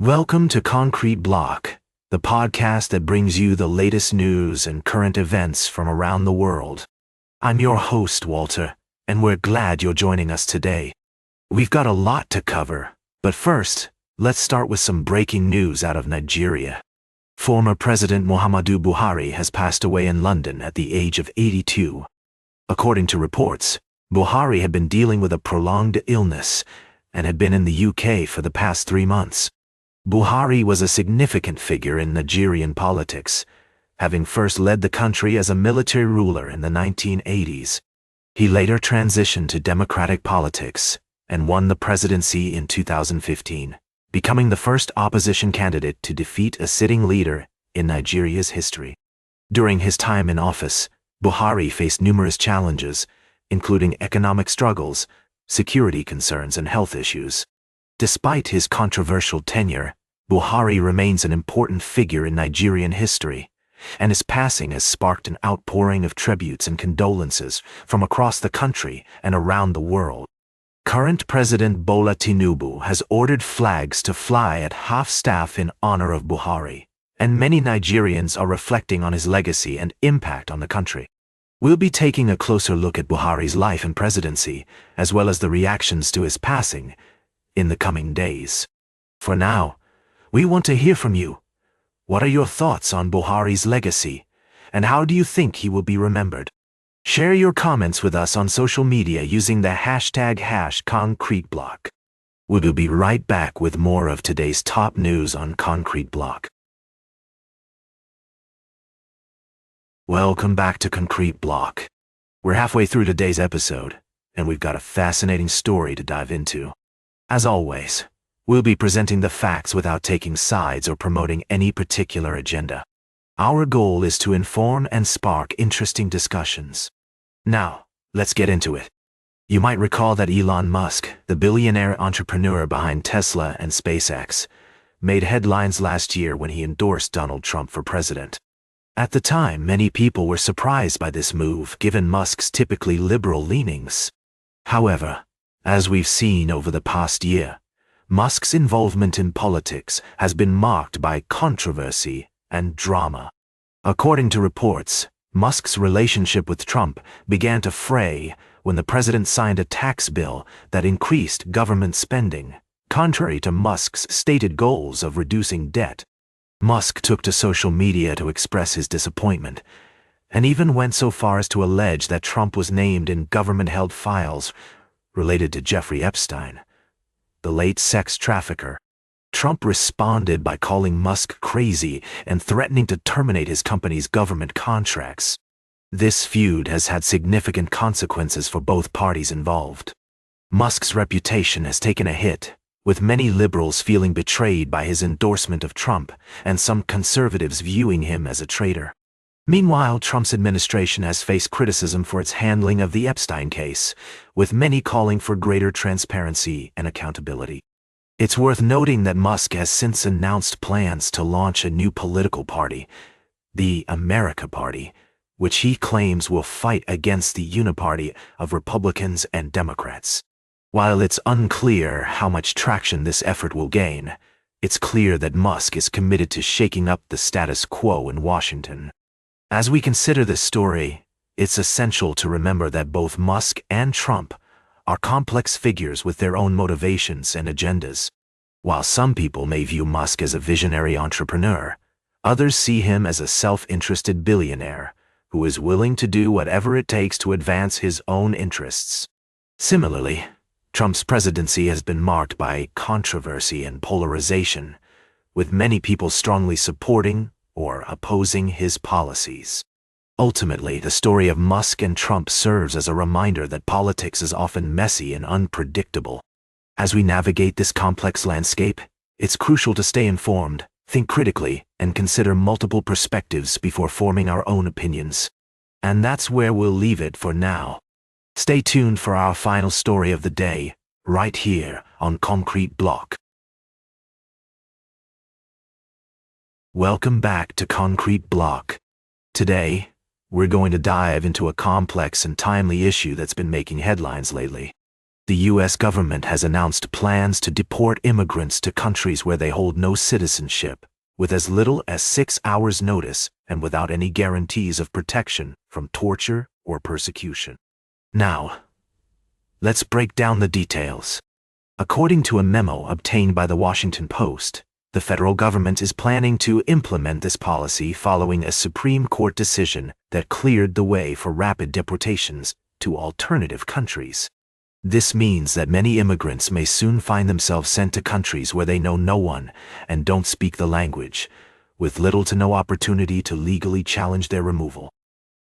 Welcome to Concrete Block, the podcast that brings you the latest news and current events from around the world. I'm your host, Walter, and we're glad you're joining us today. We've got a lot to cover, but first, let's start with some breaking news out of Nigeria. Former President Muhammadu Buhari has passed away in London at the age of 82. According to reports, Buhari had been dealing with a prolonged illness and had been in the UK for the past 3 months. Buhari was a significant figure in Nigerian politics, having first led the country as a military ruler in the 1980s. He later transitioned to democratic politics and won the presidency in 2015, becoming the first opposition candidate to defeat a sitting leader in Nigeria's history. During his time in office, Buhari faced numerous challenges, including economic struggles, security concerns, and health issues. Despite his controversial tenure, Buhari remains an important figure in Nigerian history, and his passing has sparked an outpouring of tributes and condolences from across the country and around the world. Current President Bola Tinubu has ordered flags to fly at half-staff in honor of Buhari, and many Nigerians are reflecting on his legacy and impact on the country. We'll be taking a closer look at Buhari's life and presidency, as well as the reactions to his passing, in the coming days. For now, we want to hear from you. What are your thoughts on Buhari's legacy, and how do you think he will be remembered? Share your comments with us on social media using the hashtag #ConcreteBlock. We will be right back with more of today's top news on Concrete Block. Welcome back to Concrete Block. We're halfway through today's episode, and we've got a fascinating story to dive into. As always, we'll be presenting the facts without taking sides or promoting any particular agenda. Our goal is to inform and spark interesting discussions. Now, let's get into it. You might recall that Elon Musk, the billionaire entrepreneur behind Tesla and SpaceX, made headlines last year when he endorsed Donald Trump for president. At the time, many people were surprised by this move, given Musk's typically liberal leanings. However, as we've seen over the past year, Musk's involvement in politics has been marked by controversy and drama. According to reports, Musk's relationship with Trump began to fray when the president signed a tax bill that increased government spending, contrary to Musk's stated goals of reducing debt. Musk took to social media to express his disappointment, and even went so far as to allege that Trump was named in government-held files related to Jeffrey Epstein, the late sex trafficker. Trump responded by calling Musk crazy and threatening to terminate his company's government contracts. This feud has had significant consequences for both parties involved. Musk's reputation has taken a hit, with many liberals feeling betrayed by his endorsement of Trump and some conservatives viewing him as a traitor. Meanwhile, Trump's administration has faced criticism for its handling of the Epstein case, with many calling for greater transparency and accountability. It's worth noting that Musk has since announced plans to launch a new political party, the America Party, which he claims will fight against the uniparty of Republicans and Democrats. While it's unclear how much traction this effort will gain, it's clear that Musk is committed to shaking up the status quo in Washington. As we consider this story, it's essential to remember that both Musk and Trump are complex figures with their own motivations and agendas. While some people may view Musk as a visionary entrepreneur, others see him as a self-interested billionaire who is willing to do whatever it takes to advance his own interests. Similarly, Trump's presidency has been marked by controversy and polarization, with many people strongly supporting or opposing his policies. Ultimately, the story of Musk and Trump serves as a reminder that politics is often messy and unpredictable. As we navigate this complex landscape, it's crucial to stay informed, think critically, and consider multiple perspectives before forming our own opinions. And that's where we'll leave it for now. Stay tuned for our final story of the day, right here on Concrete Block. Welcome back to Concrete Block. Today, we're going to dive into a complex and timely issue that's been making headlines lately. the U.S. government has announced plans to deport immigrants to countries where they hold no citizenship, with as little as 6 hours' notice and without any guarantees of protection from torture or persecution. Now, let's break down the details. According to a memo obtained by the Washington Post, the federal government is planning to implement this policy following a Supreme Court decision that cleared the way for rapid deportations to alternative countries. This means that many immigrants may soon find themselves sent to countries where they know no one and don't speak the language, with little to no opportunity to legally challenge their removal.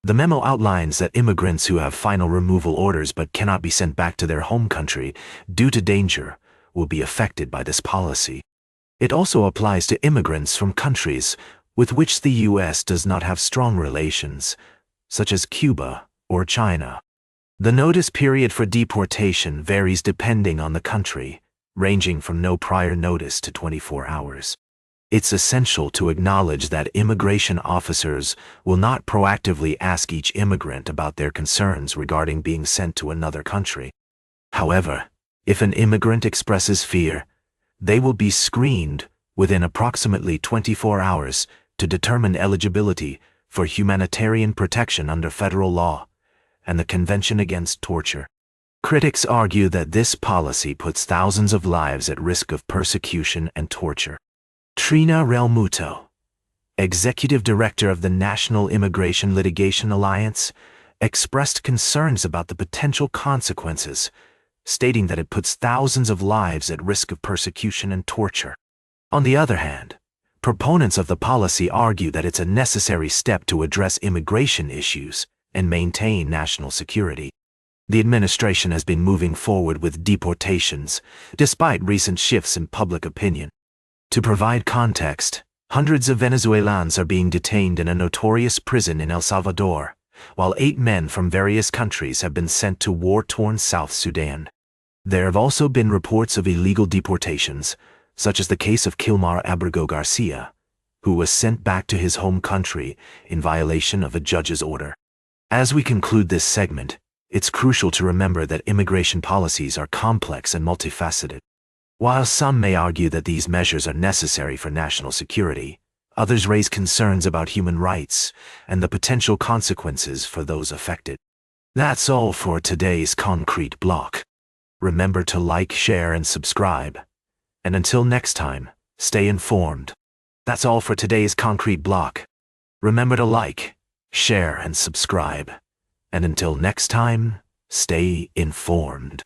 The memo outlines that immigrants who have final removal orders but cannot be sent back to their home country due to danger will be affected by this policy. It also applies to immigrants from countries with which the U.S. does not have strong relations, such as Cuba or China. The notice period for deportation varies depending on the country, ranging from no prior notice to 24 hours. It's essential to acknowledge that immigration officers will not proactively ask each immigrant about their concerns regarding being sent to another country. However, if an immigrant expresses fear, they will be screened within approximately 24 hours to determine eligibility for humanitarian protection under federal law and the Convention Against Torture. Critics argue that this policy puts thousands of lives at risk of persecution and torture. Trina Relmuto, executive director of the National Immigration Litigation Alliance, expressed concerns about the potential consequences, stating that it puts thousands of lives at risk of persecution and torture. On the other hand, proponents of the policy argue that it's a necessary step to address immigration issues and maintain national security. The administration has been moving forward with deportations, despite recent shifts in public opinion. To provide context, hundreds of Venezuelans are being detained in a notorious prison in El Salvador, while 8 men from various countries have been sent to war-torn South Sudan. There have also been reports of illegal deportations, such as the case of Kilmar Abrego Garcia, who was sent back to his home country in violation of a judge's order. As we conclude this segment, it's crucial to remember that immigration policies are complex and multifaceted. While some may argue that these measures are necessary for national security, others raise concerns about human rights and the potential consequences for those affected. That's all for today's Concrete Block. Remember to like, share, and subscribe. And until next time, stay informed. That's all for today's Concrete Block. Remember to like, share, and subscribe. And until next time, stay informed.